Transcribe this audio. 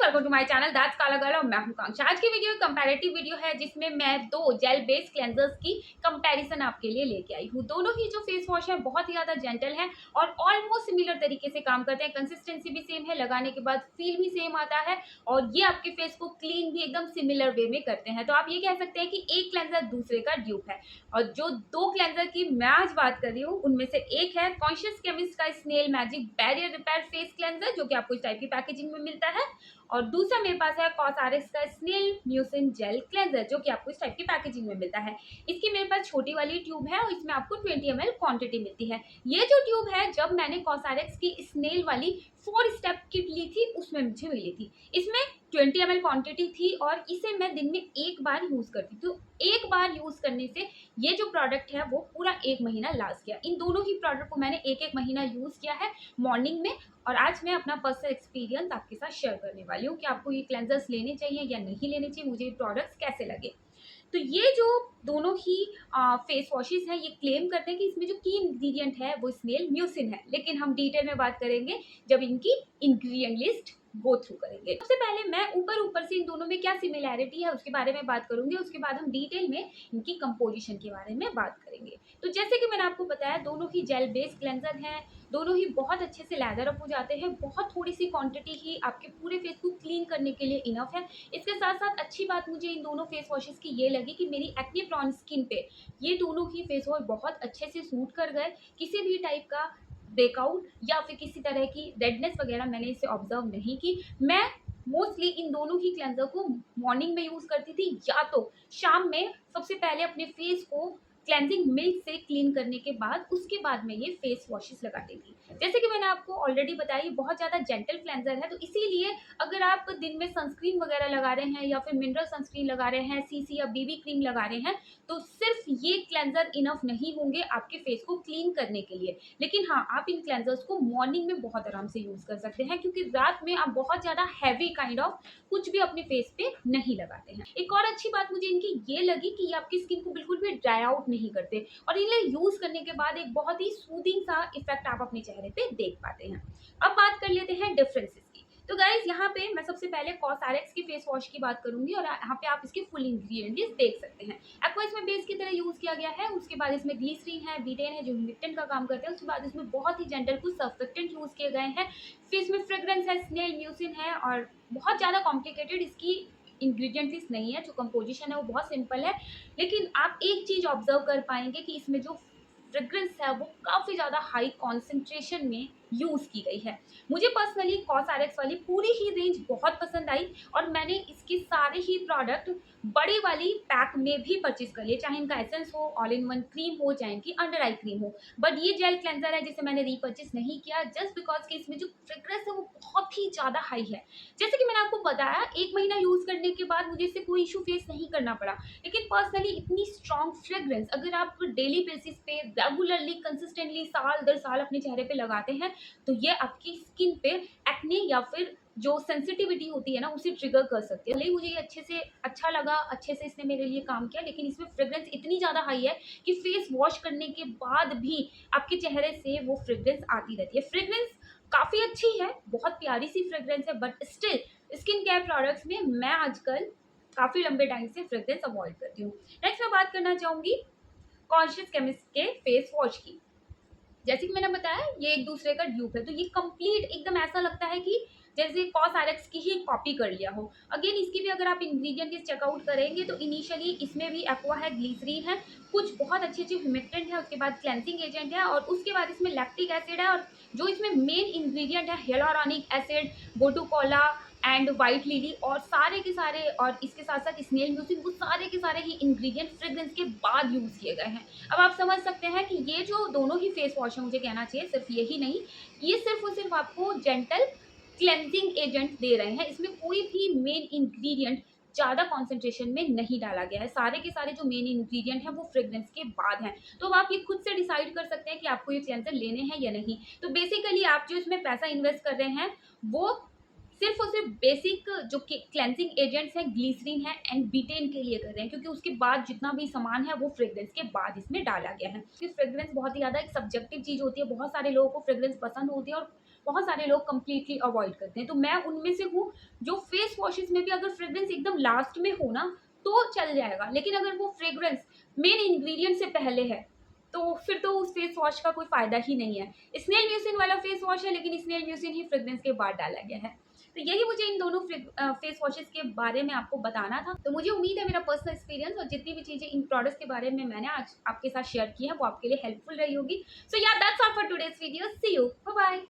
Welcome to my channel that's Kala girl और मैं हूं कांक्षा। आज की वीडियो कंपैरेटिव वीडियो है जिसमें मैं दो जेल बेस्ड क्लेंजर्स की कंपैरिजन आपके लिए लेके आई हूं। दोनों ही जो फेस वॉश है बहुत ही ज्यादा जेंटल है और ऑलमोस्ट सिमिलर तरीके से काम करते हैं। कंसिस्टेंसी भी सेम है, लगाने के बाद फील भी सेम आता है और ये आपके फेस को क्लीन भी एकदम सिमिलर वे में करते हैं। तो आप ये कह सकते हैं कि एक क्लेंजर दूसरे का ड्यूप है। और जो दो क्लेंजर की मैं आज बात कर रही हूँ उनमें से एक है कॉन्शियस केमिस्ट का snail magic barrier repair face cleanser, जो कि आपको इस टाइप की पैकेजिंग में मिलता है, और दूसरा मेरे पास है कॉसरक्स का स्नेल म्यूसिन जेल क्लेंजर, जो कि आपको इस टाइप की पैकेजिंग में मिलता है। इसकी मेरे पास छोटी वाली ट्यूब है और इसमें आपको 20 ml क्वांटिटी मिलती है। ये जो ट्यूब है जब मैंने कॉसरक्स की स्नेल वाली 4 स्टेप किट ली थी उसमें मुझे मिली थी। इसमें 20 ml क्वांटिटी थी और इसे मैं दिन में एक बार यूज करती थी। तो एक बार यूज करने से ये जो प्रोडक्ट है वो पूरा 1 महीना लास्ट किया। इन दोनों ही प्रोडक्ट को मैंने एक महीना यूज किया है मॉर्निंग में। और आज मैं अपना पर्सनल एक्सपीरियंस आपके साथ शेयर करने वाली हूँ कि आपको ये क्लेंजर्स लेने चाहिए या नहीं लेने चाहिए, मुझे ये प्रोडक्ट्स कैसे लगे। तो ये जो दोनों ही फेस वॉशेस हैं ये क्लेम करते हैं कि इसमें जो की इंग्रेडिएंट है वो स्नेल म्यूसिन है, लेकिन हम डिटेल में बात करेंगे जब इनकी इंग्रेडिएंट लिस्ट गो थ्रू करेंगे। सबसे पहले मैं ऊपर से इन दोनों में क्या सिमिलैरिटी है उसके बारे में बात करूंगी, उसके बाद हम डिटेल में इनकी कंपोजिशन के बारे में बात करेंगे। तो जैसे कि मैंने आपको बताया दोनों ही जेल बेस्ड क्लेंजर हैं, दोनों ही बहुत अच्छे से लैदर अप हो जाते हैं। बहुत थोड़ी सी क्वांटिटी ही आपके पूरे फेस को क्लीन करने के लिए इनफ है। इसके साथ साथ अच्छी बात मुझे इन दोनों फेस वॉशेस की ये लगी कि मेरी एक्ने प्रोन स्किन पे ये दोनों ही फेस वॉश बहुत अच्छे से सूट कर गए। किसी भी टाइप का ब्रेकआउट या फिर किसी तरह की रेडनेस वगैरह मैंने इसे ऑब्जर्व नहीं की। मैं मोस्टली इन दोनों ही क्लेंजर को मॉर्निंग में यूज करती थी या तो शाम में सबसे पहले अपने फेस को क्लेंजिंग मिल्क से क्लीन करने के बाद उसके बाद में ये फेस वॉशेस लगाती थी। जैसे कि मैंने आपको ऑलरेडी बताया ये बहुत ज़्यादा जेंटल क्लेंजर है, तो इसीलिए अगर आप दिन में सनस्क्रीन वगैरह लगा रहे हैं या फिर मिनरल सनस्क्रीन लगा रहे हैं, सीसी या बीबी क्रीम लगा रहे हैं, तो सिर्फ ये क्लेंजर इनफ नहीं होंगे आपके फेस को क्लीन करने के लिए। लेकिन हाँ, आप इन क्लेंजर्स को मॉर्निंग में बहुत आराम से यूज कर सकते हैं क्योंकि रात में आप बहुत ज़्यादा हैवी काइंड ऑफ कुछ भी अपने फेस पे नहीं लगाते हैं। एक और अच्छी बात मुझे इनकी ये लगी कि ये आपकी स्किन को बिल्कुल भी ड्राई आउट नहीं करते और इन्हें यूज करने के बाद एक बहुत ही सूदिंग सा इफेक्ट आप अपने चेहरे पे देख पाते हैं। अब बात कर लेते हैं डिफरेंसेस की। तो गाइज यहाँ पे मैं सबसे पहले कॉसरक्स की फेस वॉश की बात करूंगी और यहाँ पे आप इसके फुल इंग्रेडिएंट्स देख सकते हैं। आपको इसमें बेस की तरह यूज किया गया है, उसके बाद इसमें ग्लिसरीन है, बीटेन है जो ह्यूमिक्टेंट का काम करते हैं, उसके बाद इसमें बहुत ही जेंटल कुछ सर्फेक्टेंट यूज किए गए हैं, फिर इसमें फ्रेग्रेंस है, स्नेल म्यूसिन है और बहुत ज़्यादा कॉम्प्लिकेटेड इसकी इंग्रेडिएंट लिस्ट नहीं है। जो कंपोजिशन है वो बहुत सिंपल है, लेकिन आप एक चीज़ ऑब्जर्व कर पाएंगे कि इसमें जो फ्रेग्रेंस है वो काफ़ी ज़्यादा हाई कॉन्सेंट्रेशन में यूज़ की गई है। मुझे पर्सनली कॉसरक्स वाली पूरी ही रेंज बहुत पसंद आई और मैंने इसके सारे ही प्रोडक्ट बड़ी वाली पैक में भी परचेज कर लिए, चाहे इनका एसेंस हो, ऑल इन वन क्रीम हो, चाहे इनकी अंडर आई क्रीम हो। बट ये जेल क्लेंजर है जिसे मैंने रीपर्चेज नहीं किया जस्ट बिकॉज कि इसमें जो फ्रेग्रेंस है वो बहुत ही ज़्यादा हाई है। जैसे कि मैंने आपको बताया 1 महीना यूज़ करने के बाद मुझे इससे कोई इशू फेस नहीं करना पड़ा, लेकिन पर्सनली इतनी स्ट्रॉन्ग फ्रेग्रेंस अगर आप डेली बेसिस पे रेगुलरली कंसिस्टेंटली साल दर साल अपने चेहरे पे लगाते हैं तो ये आपकी स्किन पे एक्ने या फिर जो सेंसिटिविटी होती है ना उसे ट्रिगर कर सकती है। भले ही मुझे ये अच्छे से अच्छा लगा, अच्छे से इसने मेरे लिए काम किया, लेकिन इसमें फ्रेग्रेंस इतनी ज़्यादा हाई है कि फेस वॉश करने के बाद भी आपके चेहरे से वो फ्रेग्रेंस आती रहती है। फ्रेग्रेंस काफ़ी अच्छी है, बहुत प्यारी सी फ्रेग्रेंस है, but still skin care products में मैं आजकल काफ़ी लंबे टाइम से फ्रेग्रेंस अवॉइड करती हूँ। नेक्स्ट मैं बात करना चाहूँगी कॉन्शियस केमिस्ट के फेस वॉश की। जैसे कि मैंने बताया ये एक दूसरे का ड्यूप है, तो ये कंप्लीट एकदम ऐसा लगता है कि जैसे कॉसरक्स की ही कॉपी कर लिया हो। अगेन इसकी भी अगर आप इंग्रेडिएंट चेकआउट करेंगे तो इनिशियली इसमें भी एक्वा है, ग्लिसरीन है, कुछ बहुत अच्छे अच्छे ह्यूमिक्टेंट है, उसके बाद क्लेंसिंग एजेंट है और उसके बाद इसमें लैक्टिक एसिड है और जो इसमें मेन इंग्रेडिएंट है हियालुरोनिक एसिड, बोटुकोला एंड वाइट लिली और सारे के सारे, और इसके साथ साथ स्नेल म्यूसिन, वो सारे के सारे ही इंग्रेडिएंट फ्रेग्रेंस के बाद यूज़ किए गए हैं। अब आप समझ सकते हैं कि ये जो दोनों ही फेस वॉश है, मुझे कहना चाहिए सिर्फ यही नहीं, ये सिर्फ और सिर्फ आपको जेंटल क्लेंजिंग एजेंट दे रहे हैं। इसमें कोई भी मेन इंग्रेडिएंट ज़्यादा कॉन्सेंट्रेशन में नहीं डाला गया है। सारे के सारे जो मेन इंग्रेडिएंट हैं वो फ्रेग्रेंस के बाद हैं। तो अब आप ये खुद से डिसाइड कर सकते हैं कि आपको ये क्लेंजर लेने हैं या नहीं। तो बेसिकली आप जो इसमें पैसा इन्वेस्ट कर रहे हैं वो सिर्फ और सिर्फ बेसिक जो क्लेंजिंग एजेंट्स हैं, ग्लिसरीन है एंड बीटेन के लिए कर रहे हैं, क्योंकि उसके बाद जितना भी सामान है वो फ्रेग्रेंस के बाद इसमें डाला गया है। फ्रेग्रेंस बहुत ही ज़्यादा एक सब्जेक्टिव चीज़ होती है, बहुत सारे लोगों को फ्रेग्रेंस पसंद होती है और बहुत सारे लोग कम्प्लीटली अवॉइड करते हैं। तो मैं उनमें से हूँ जो फेस वॉशेस में भी अगर फ्रेग्रेंस एकदम लास्ट में हो ना तो चल जाएगा, लेकिन अगर वो फ्रेग्रेंस मेन इंग्रेडिएंट से पहले है तो फिर तो उस फेस वॉश का कोई फायदा ही नहीं है। स्नेल म्यूसिन वाला फेस वॉश है, लेकिन स्नेल म्यूसिन ही फ्रेग्रेंस के बाद डाला गया है। तो यही मुझे इन दोनों फेस वॉशेस के बारे में आपको बताना था। तो मुझे उम्मीद है मेरा पर्सनल एक्सपीरियंस और जितनी भी चीज़ें इन प्रोडक्ट्स के बारे में मैंने आज आपके साथ शेयर की हैं वो आपके लिए हेल्पफुल रही होगी। So yeah that's all for today's video. See you, bye bye.